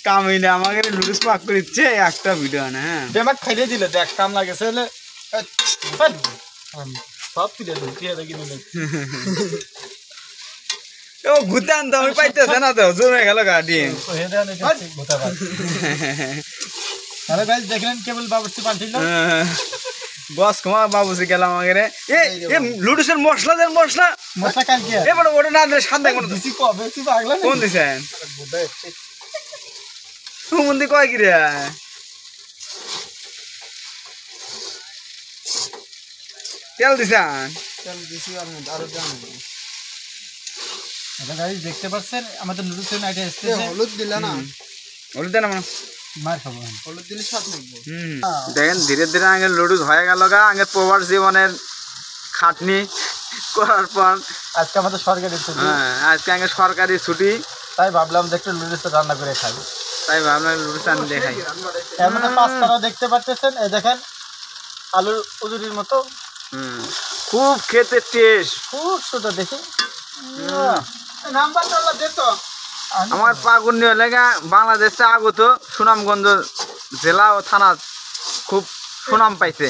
কামিনে আমাকে লুডুস পাক করিচ্ছে একটা ভিডিও না হ্যাঁ বেমাক খাইয়ে দিলে দেখ কাম লাগেছে সব তুলে দেখি ও ঘুরতে আনতো আমি পাইতেছে না তো জমে গেল গাড়ি হ্যালো গাইস দেখলেন কেবল বাবুর্চি পাল্টিল বস কুমার বাবুসি গেলাম আগে এ লুডুসের মশলা দেন মশলা কাল কি এ বড় ওটা না দিলে সাদা কোন দিছি কবে তুই পাগলা কোন দিছেন সুমন্দি কয় কি রে তেল দিছেন তেল দিছি আর আরো জানো এটা গাইস দেখতে পাচ্ছেন আমাদের নুডলসের আইডিয়া এসেছে হলুদ দিলা না হলুদ দেন না মার খাবো হলুদ দিলে স্বাদ লাগবে দেখেন ধীরে ধীরে আগে লুডুস হয়ে গেল গা আগে প্রবাস জীবনের খাটনি করার পর আজকে আমাদের সরকারি ছুটি হ্যাঁ আজকে আগে সরকারি ছুটি তাই ভাবলাম যে একটু লুডুস রান্না করে খাই তাই ভাবলাম লুডুস আনি দেখাই এর মধ্যে পাস্তাও দেখতে পাচ্ছেন এই দেখেন আলুর উজুরির মতো খুব খেতে টেস্ট খুব সুন্দর দেখি নাম্বারটা দে তো আমার পাকুন্নি লেগা বাংলাদেশে আগত সুনামগঞ্জ জেলা ও থানা খুব সুনাম পাইছে